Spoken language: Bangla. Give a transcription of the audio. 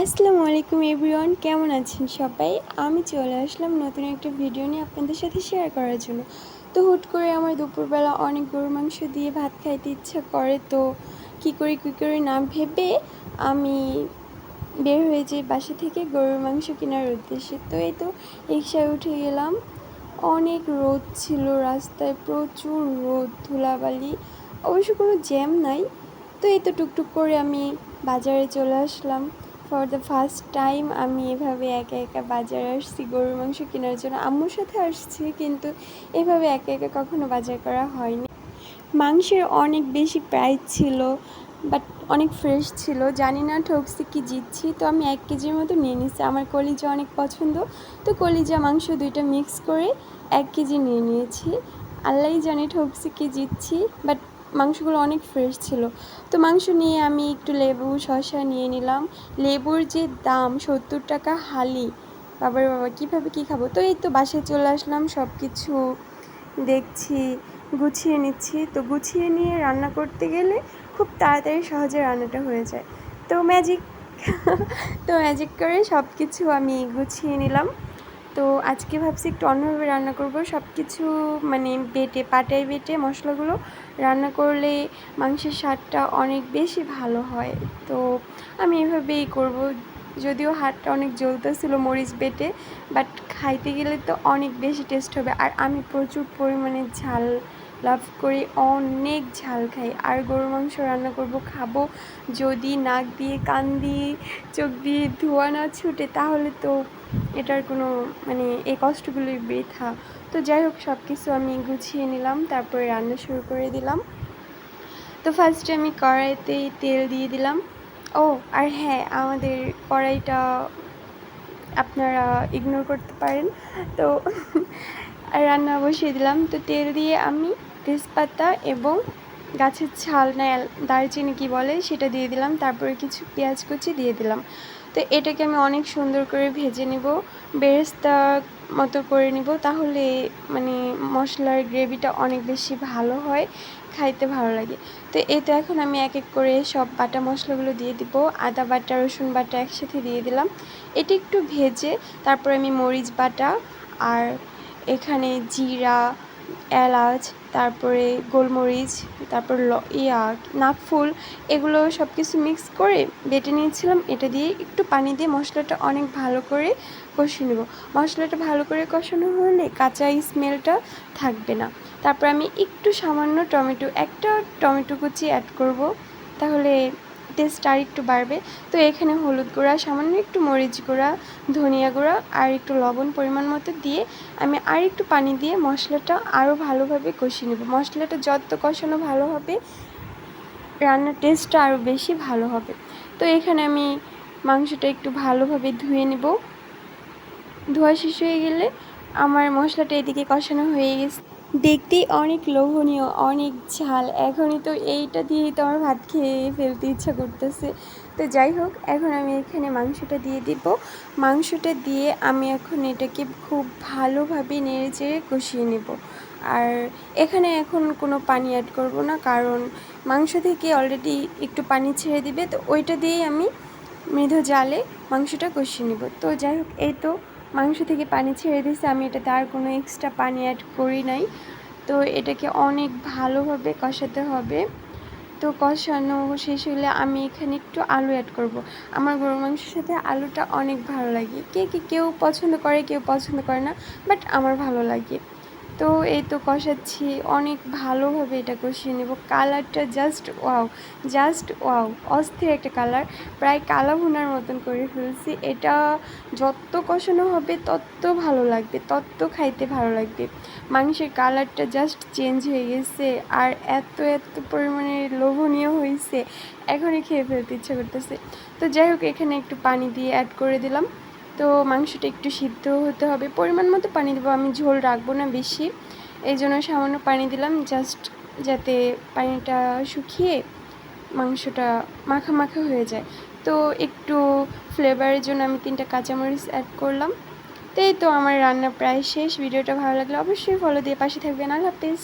আসসালামু আলাইকুম এভরিওয়ান, কেমন আছেন সবাই? আমি চলে আসলাম নতুন একটা ভিডিও নিয়ে আপনাদের সাথে শেয়ার করার জন্য। তো হুট করে আমার দুপুরবেলা অনেক গরুর মাংস দিয়ে ভাত খাইতে ইচ্ছা করে, তো কী করে না ভেবে আমি বের হয়ে যাই বাসা থেকে গরুর মাংস কেনার উদ্দেশ্যে। তো এই তো রিকশায় উঠে গেলাম। অনেক রোদ ছিল, রাস্তায় প্রচুর রোদ, ধুলাবালি, অবশ্য কোনো জ্যাম নাই। তো এই তো টুকটুক করে আমি বাজারে চলে আসলাম। ফর দ্য ফার্স্ট টাইম আমি এভাবে একা একা বাজারে আসছি গরুর মাংস কেনার জন্য। আম্মুর সাথে আসছি, কিন্তু এভাবে একা একা কখনো বাজার করা হয়নি। মাংসের অনেক বেশি প্রাইস ছিল, বাট অনেক ফ্রেশ ছিল। জানি না ঠকছি কি জিতছি। তো আমি 1 কেজির মতো নিয়ে নিচ্ছি, আমার কলিজা অনেক পছন্দ। তো কলিজা মাংস দুইটা মিক্স করে 1 কেজি নিয়ে নিয়েছি। আল্লাহই জানি ঠকছি কি জিতছি, বাট মাংসগুলো অনেক ফ্রেশ ছিল। তো মাংস নিয়ে আমি একটু লেবু শসা নিয়ে নিলাম। লেবুর যে দাম 70 টাকা হালি, বাবার বাবা কীভাবে কী খাবো। তো এই তো বাসায় চলে আসলাম, সব কিছু দেখছি, গুছিয়ে নিচ্ছি। তো গুছিয়ে নিয়ে রান্না করতে গেলে খুব তাড়াতাড়ি সহজে রান্নাটা হয়ে যায়। তো ম্যাজিক তো ম্যাজিক করে সব কিছু আমি গুছিয়ে নিলাম। তো আজকে ভাবছি একটু অন্যভাবে রান্না করব। সব কিছু মানে পাটায় বেটে মশলাগুলো রান্না করলে মাংসের স্বাদটা অনেক বেশি ভালো হয়। তো আমি এভাবেই করব। যদিও হাতটা অনেক জ্বলতেছিল মরিচ বেটে, বাট খাইতে গেলে তো অনেক বেশি টেস্ট হবে। আর আমি প্রচুর পরিমাণে ঝাল লাভ করি, অনেক ঝাল খাই। আর গরুর মাংস রান্না করব, খাবো, যদি নাক দিয়ে কান দিয়ে চোখ দিয়ে ধোঁয়া না ছুটে তাহলে তো এটার কোনো মানে এই কষ্টগুলোই বৃথা। তো যাই হোক, সব কিছু আমি গুছিয়ে নিলাম, তারপরে রান্না শুরু করে দিলাম। তো ফার্স্টে আমি কড়াইতে তেল দিয়ে দিলাম। ও আর হ্যাঁ, আমাদের কড়াইটা আপনারা ইগনোর করতে পারেন। তো রান্না বসিয়ে দিলাম। তো তেল দিয়ে আমি তেজপাতা এবং গাছের ছাল না দারচিনি কি বলে সেটা দিয়ে দিলাম, তারপরে কিছু পেঁয়াজ কুচি দিয়ে দিলাম। তো এটাকে আমি অনেক সুন্দর করে ভেজে নিব, বেরেস্তা মতো করে নিব, তাহলে মানে মশলার গ্রেভিটা অনেক বেশি ভালো হয়, খাইতে ভালো লাগে। তো এই তো এখন আমি এক এক করে সব বাটা মশলাগুলো দিয়ে দিব। আদা বাটা, রসুন বাটা একসাথে দিয়ে দিলাম। এটি একটু ভেজে তারপর আমি মরিচ বাটা আর এখানে জিরা, এলাচ, তারপরে গোলমরিচ, তারপর নাকফুল, এগুলো সব কিছু মিক্স করে বেটে নিয়েছিলাম। এটা দিয়ে একটু পানি দিয়ে মশলাটা অনেক ভালো করে কষিয়ে নেব। মশলাটা ভালো করে কষানো হলে কাঁচা স্মেলটা থাকবে না। তারপর আমি একটু সামান্য একটা টমেটো কুচি অ্যাড করব, তাহলে টেস্ট আর একটু বাড়বে। তো এখানে হলুদ গুঁড়া, সামান্য একটু মরিচ গুঁড়া, ধনিয়া গুঁড়া আর একটু লবণ পরিমাণ মতো দিয়ে আমি আর একটু পানি দিয়ে মশলাটা আরও ভালোভাবে কষিয়ে নেব। মশলাটা যত কষানো ভালো হবে, রান্নার টেস্টটা আরও বেশি ভালো হবে। তো এখানে আমি মাংসটা একটু ভালোভাবে ধুয়ে নেব। ধোয়া শেষ হয়ে গেলে আমার মশলাটা এদিকে কষানো হয়ে গেছে। দেখতেই অনেক লোভনীয়, অনেক ঝাল। এখনই তো এইটা দিয়েই তো আমার ভাত খেয়ে ফেলতে ইচ্ছা করতেছে। তো যাই হোক, এখন আমি এখানে মাংসটা দিয়ে দিব। মাংসটা দিয়ে আমি এখন এটাকে খুব ভালোভাবে নেড়েচেড়ে কষিয়ে নেব। আর এখানে এখন কোনো পানি অ্যাড করব না, কারণ মাংস থেকে অলরেডি একটু পানি ছেড়ে দিবে। তো ওইটা দিয়েই আমি মৃদু জালে মাংসটা কষিয়ে নেব। তো যাই হোক, এই তো মাংস থেকে পানি ছেড়ে দিয়েছে, আমি এটাতে আর কোনো এক্সট্রা পানি অ্যাড করি নাই। তো এটাকে অনেক ভালোভাবে কষাতে হবে। তো কষানো শেষ হলে আমি এখানে একটু আলু অ্যাড করব। আমার গরুর মাংসের সাথে আলুটা অনেক ভালো লাগে। কেউ পছন্দ করে, কেউ পছন্দ করে না, বাট আমার ভালো লাগে। তো এই তো কষাচ্ছি, অনেক ভালোভাবে এটা কষিয়ে নেব। কালারটা জাস্ট ওয়াও, অস্থির একটা কালার, প্রায় কালা ভুনার মতন করে ফেলছি। এটা যত কষানো হবে তত ভালো লাগবে, তত খাইতে ভালো লাগবে। মাংসের কালারটা জাস্ট চেঞ্জ হয়ে গেছে, আর এত পরিমাণে লোভনীয় হয়েছে, এখনই খেয়ে ফেলতে ইচ্ছা করতেছে। তো যাই হোক, এখানে একটু পানি দিয়ে অ্যাড করে দিলাম। তো মাংসটা একটু সিদ্ধ হতে হবে, পরিমাণ মতো পানি দেবো, আমি ঝোল রাখবো না বেশি, এই জন্য সামান্য পানি দিলাম, জাস্ট যাতে পানিটা শুকিয়ে মাংসটা মাখা মাখা হয়ে যায়। তো একটু ফ্লেভারের জন্য আমি 3টা কাঁচামরিচ অ্যাড করলাম। তো এই তো আমার রান্না প্রায় শেষ। ভিডিওটা ভালো লাগলে অবশ্যই ফলো দিয়ে পাশে থাকবেন। আল্লাহ হাফেজ।